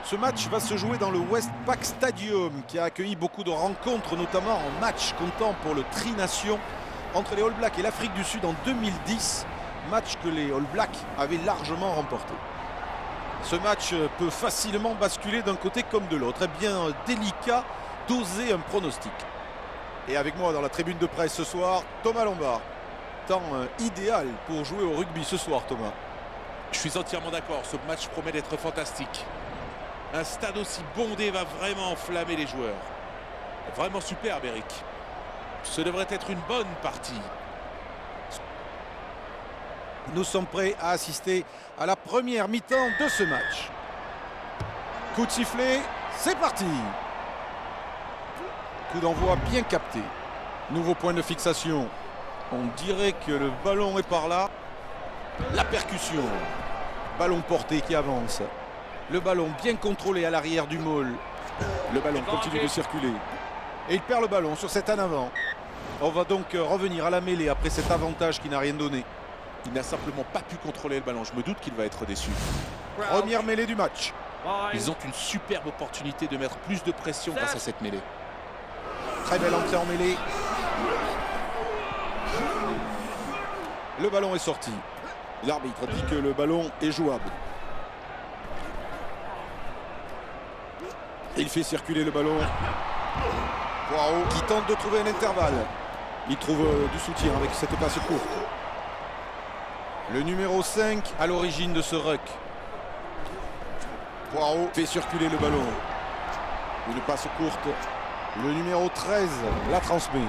Ce match va se jouer dans le Westpac Stadium qui a accueilli beaucoup de rencontres, notamment en match comptant pour le Tri-Nation entre les All Blacks et l'Afrique du Sud en 2010, match que les All Blacks avaient largement remporté. Ce match peut facilement basculer d'un côté comme de l'autre. Eh bien délicat d'oser un pronostic. Et avec moi dans la tribune de presse ce soir, Thomas Lombard. Temps idéal pour jouer au rugby ce soir, Thomas. Je suis entièrement d'accord, ce match promet d'être fantastique. Un stade aussi bondé va vraiment enflammer les joueurs. Vraiment superbe, Eric. Ce devrait être une bonne partie. Nous sommes prêts à assister à la première mi-temps de ce match. Coup de sifflet, c'est parti. Coup d'envoi bien capté. Nouveau point de fixation. On dirait que le ballon est par là. La percussion. Ballon porté qui avance. Le ballon bien contrôlé à l'arrière du maul. Le ballon continue de circuler. Et il perd le ballon sur cet en avant. On va donc revenir à la mêlée après cet avantage qui n'a rien donné. Il n'a simplement pas pu contrôler le ballon. Je me doute qu'il va être déçu. Première mêlée du match. Ils ont une superbe opportunité de mettre plus de pression grâce à cette mêlée. Très belle entrée en mêlée. Le ballon est sorti. L'arbitre dit que le ballon est jouable. Il fait circuler le ballon. Poirot qui tente de trouver un intervalle. Il trouve du soutien avec cette passe courte. Le numéro 5 à l'origine de ce ruck. Poirot fait circuler le ballon. Une passe courte. Le numéro 13 la transmet.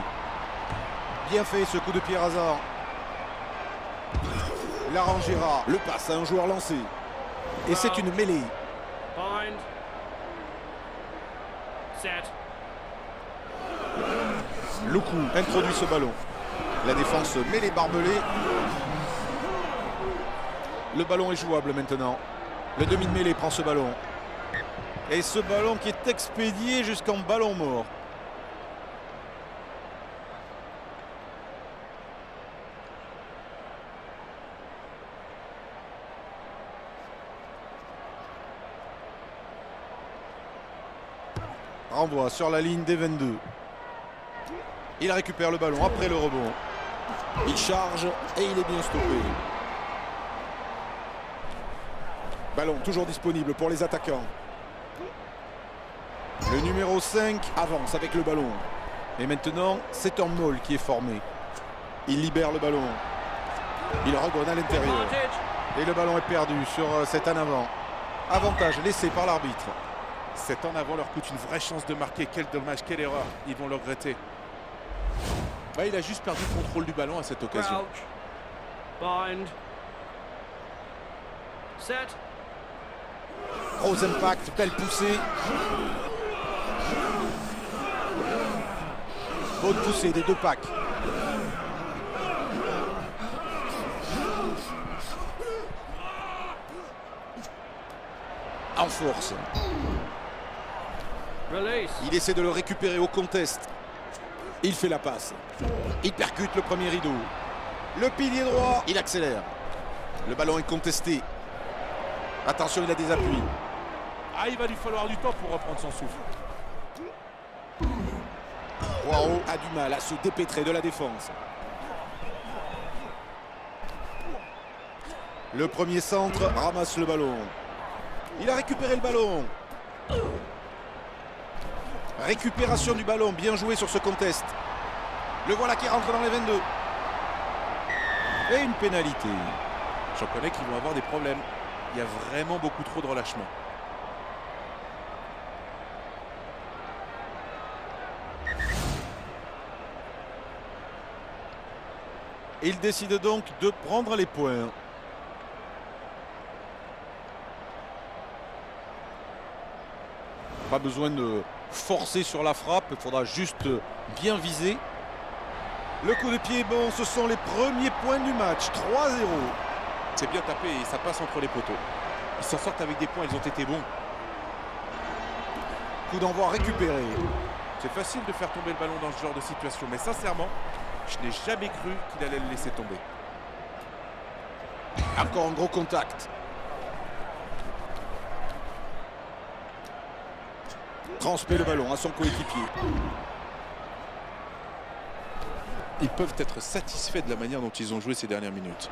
Bien fait ce coup de pied hasard. Laurent Gérard le passe à un joueur lancé. Et c'est une mêlée. Loukou introduit ce ballon. La défense met les barbelés. Le ballon est jouable maintenant. Le demi de mêlée prend ce ballon. Et ce ballon qui est expédié jusqu'en ballon mort. Renvoie sur la ligne des 22. Il récupère le ballon après le rebond. Il charge et il est bien stoppé. Ballon toujours disponible pour les attaquants. Le numéro 5 avance avec le ballon. Et maintenant, c'est un maul qui est formé. Il libère le ballon. Il redonne à l'intérieur. Et le ballon est perdu sur cet en avant. Avantage laissé par l'arbitre. Cet en avant leur coûte une vraie chance de marquer. Quel dommage, quelle erreur. Ils vont le regretter. Bah, il a juste perdu le contrôle du ballon à cette occasion. Bind. Set. Gros impact, belle poussée. Bonne poussée des deux packs. En force. Release. Il essaie de le récupérer au contest. Il fait la passe. Il percute le premier rideau. Le pilier droit, il accélère. Le ballon est contesté. Attention, il a des appuis. Ah, il va lui falloir du temps pour reprendre son souffle. Poirot a du mal à se dépêtrer de la défense. Le premier centre ramasse le ballon. Il a récupéré le ballon. Récupération du ballon, bien joué sur ce contest. Le voilà qui rentre dans les 22. Et une pénalité. J'en connais qui vont avoir des problèmes. Il y a vraiment beaucoup trop de relâchement. Il décide donc de prendre les points. Pas besoin de forcer sur la frappe, il faudra juste bien viser. Le coup de pied est bon, ce sont les premiers points du match, 3-0. C'est bien tapé et ça passe entre les poteaux. Ils s'en sortent avec des points, ils ont été bons. Coup d'envoi récupéré. C'est facile de faire tomber le ballon dans ce genre de situation, mais sincèrement, je n'ai jamais cru qu'il allait le laisser tomber. Encore un gros contact. Transmet le ballon à son coéquipier. Ils peuvent être satisfaits de la manière dont ils ont joué ces dernières minutes.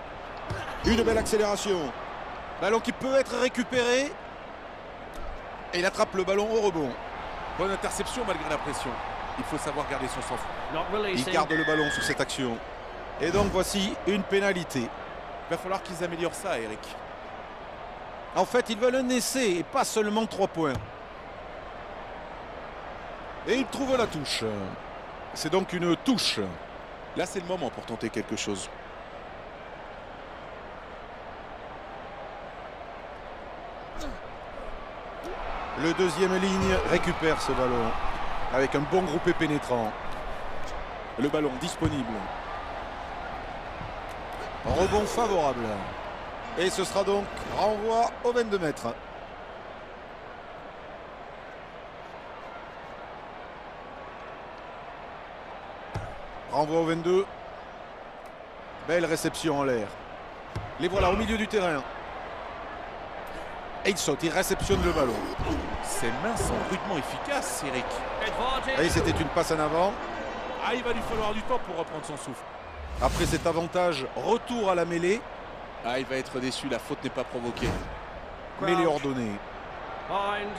Une belle accélération. Ballon qui peut être récupéré. Et il attrape le ballon au rebond. Bonne interception malgré la pression. Il faut savoir garder son sang-froid. Not Il releasing. garde le ballon sur cette action. Et donc voici une pénalité. Il va falloir qu'ils améliorent ça, Eric. En fait, ils veulent un essai et pas seulement 3 points. Et ils trouvent la touche. C'est donc une touche. Là, c'est le moment pour tenter quelque chose. Le deuxième ligne récupère ce ballon avec un bon groupé pénétrant. Le ballon disponible. Rebond favorable. Et ce sera donc renvoi au 22 mètres. Renvoi au 22. Belle réception en l'air. Les voilà au milieu du terrain. Et il saute, il réceptionne le ballon. Ses mains sont rudement efficaces, Eric. Advantage. Et c'était une passe en avant. Ah, il va lui falloir du temps pour reprendre son souffle. Après cet avantage, retour à la mêlée. Ah, il va être déçu, la faute n'est pas provoquée. Mêlée ordonnée. Bind.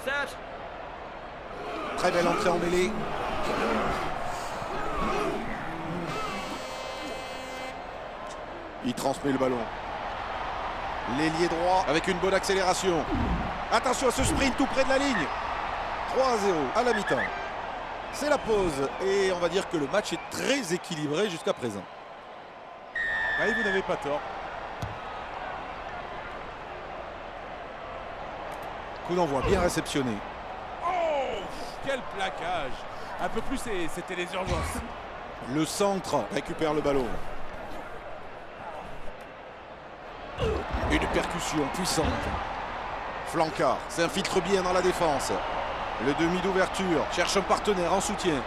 Set. Très belle entrée en mêlée. Il transmet le ballon. L'ailier droit avec une bonne accélération. Attention à ce sprint tout près de la ligne. 3-0 à la mi-temps. C'est la pause et on va dire que le match est très équilibré jusqu'à présent. Ah, vous n'avez pas tort. Coup d'envoi bien réceptionné. Oh, quel plaquage. Un peu plus, c'était les urgences. Le centre récupère le ballon. Une percussion puissante. Flancard s'infiltre bien dans la défense. Le demi d'ouverture cherche un partenaire en soutien.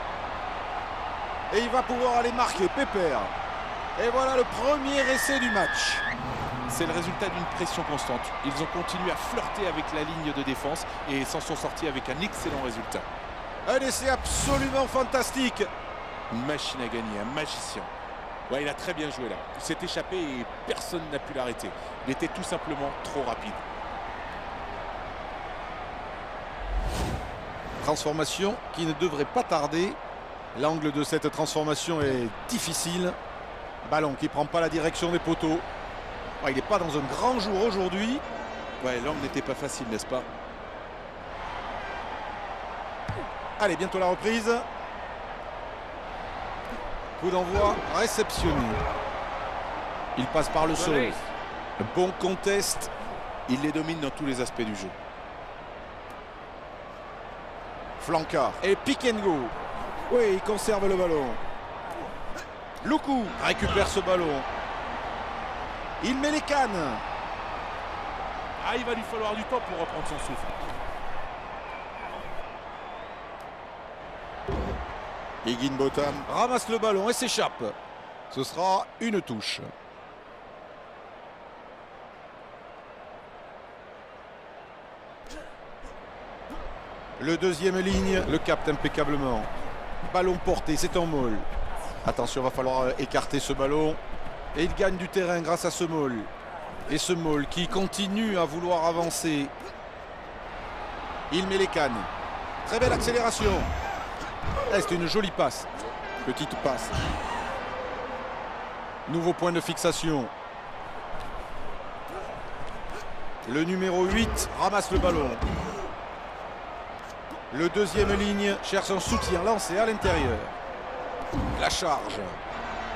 Et il va pouvoir aller marquer Pépère. Et voilà le premier essai du match. C'est le résultat d'une pression constante. Ils ont continué à flirter avec la ligne de défense et s'en sont sortis avec un excellent résultat. Un essai absolument fantastique. Une machine à gagner, un magicien. Ouais, il a très bien joué là. Il s'est échappé et personne n'a pu l'arrêter. Il était tout simplement trop rapide. Transformation qui ne devrait pas tarder. L'angle de cette transformation est difficile. Ballon qui ne prend pas la direction des poteaux. Ouais, il n'est pas dans un grand jour aujourd'hui. Ouais, l'angle n'était pas facile, n'est-ce pas? Allez, bientôt la reprise. Coup d'envoi réceptionné. Il passe par le sol. Release. Bon contest. Il les domine dans tous les aspects du jeu. Flancard et pick and go. Oui, il conserve le ballon. Loukou récupère ce ballon. Il met les cannes. Ah, il va lui falloir du temps pour reprendre son souffle. Higginbotham ramasse le ballon et s'échappe. Ce sera une touche. Le deuxième ligne le capte impeccablement. Ballon porté, c'est en maul. Attention, va falloir écarter ce ballon. Et il gagne du terrain grâce à ce maul. Et ce maul qui continue à vouloir avancer. Il met les cannes. Très belle accélération. C'est une jolie passe. Petite passe. Nouveau point de fixation. Le numéro 8 ramasse le ballon. Le deuxième ligne cherche un soutien lancé à l'intérieur. La charge.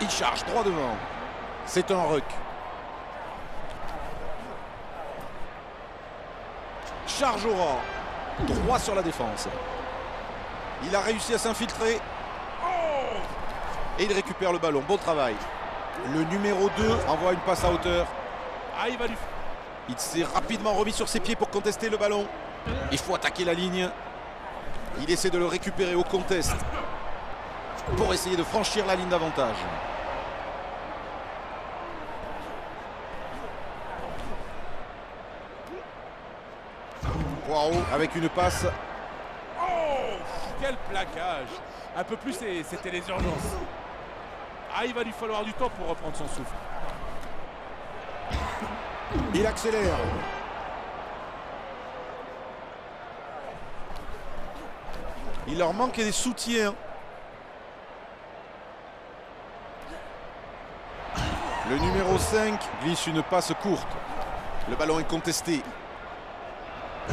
Il charge droit devant. C'est un ruck. Charge au rang. Droit sur la défense. Il a réussi à s'infiltrer. Et il récupère le ballon. Bon travail. Le numéro 2 envoie une passe à hauteur. Ah, il va lui... Il s'est rapidement remis sur ses pieds pour contester le ballon. Il faut attaquer la ligne. Il essaie de le récupérer au contest pour essayer de franchir la ligne d'avantage. Poirot avec une passe. Oh, quel plaquage. Un peu plus et c'était les urgences. Ah, il va lui falloir du temps pour reprendre son souffle. Il accélère. Il leur manque des soutiens. Le numéro 5 glisse une passe courte. Le ballon est contesté.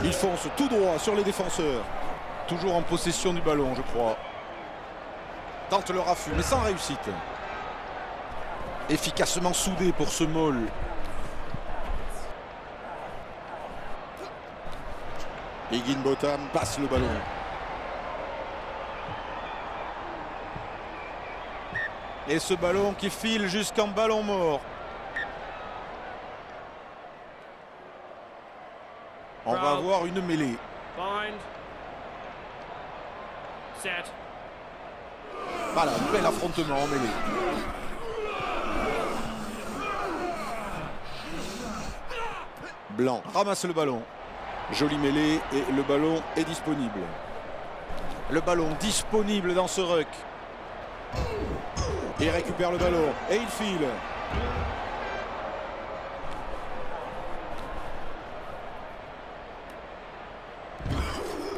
Il fonce tout droit sur les défenseurs. Toujours en possession du ballon, je crois. Tente le raffut, mais sans réussite. Efficacement soudé pour ce Maul. Higginbotham passe le ballon. Et ce ballon qui file jusqu'en ballon mort. On va avoir une mêlée. Bind. Set. Voilà, un bel affrontement en mêlée. Blanc ramasse le ballon. Jolie mêlée et le ballon est disponible. Le ballon disponible dans ce ruck. Il récupère le ballon et il file.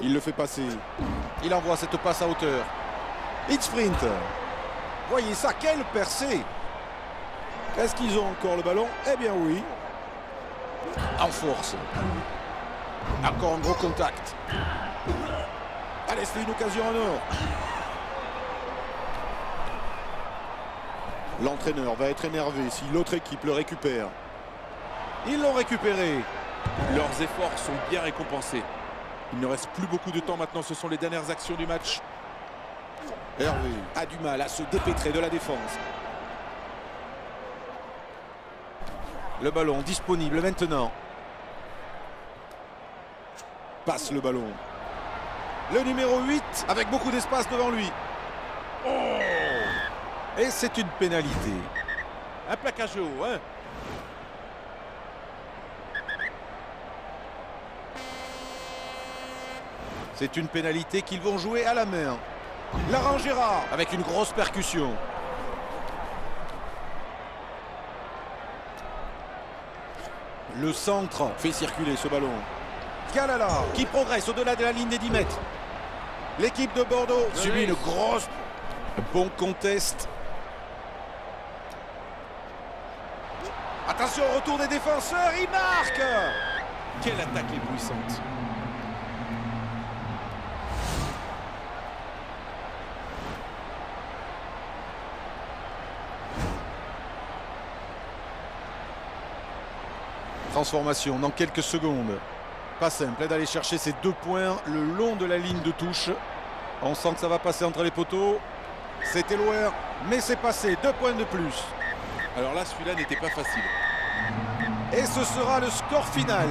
Il le fait passer. Il envoie cette passe à hauteur. Il sprint. Voyez ça, quelle percée. Est-ce qu'ils ont encore le ballon? Eh bien oui. En force. Encore un gros contact. Allez, c'est une occasion en or. L'entraîneur va être énervé si l'autre équipe le récupère. Ils l'ont récupéré. Leurs efforts sont bien récompensés. Il ne reste plus beaucoup de temps maintenant, ce sont les dernières actions du match. Hervé a du mal à se dépêtrer de la défense. Le ballon disponible maintenant. Passe le ballon. Le numéro 8 avec beaucoup d'espace devant lui. Oh! Et c'est une pénalité. Un plaquage haut, hein? C'est une pénalité qu'ils vont jouer à la main. Laurent Gérard avec une grosse percussion. Le centre fait circuler ce ballon. Galala qui progresse au-delà de la ligne des 10 mètres. L'équipe de Bordeaux subit une grosse... Bon contest. Attention au retour des défenseurs, il marque. Quelle attaque éblouissante. Transformation dans quelques secondes. Pas simple d'aller chercher ces 2 points le long de la ligne de touche. On sent que ça va passer entre les poteaux. C'était loin, mais c'est passé. 2 points de plus. Alors là, celui-là n'était pas facile. Et ce sera le score final.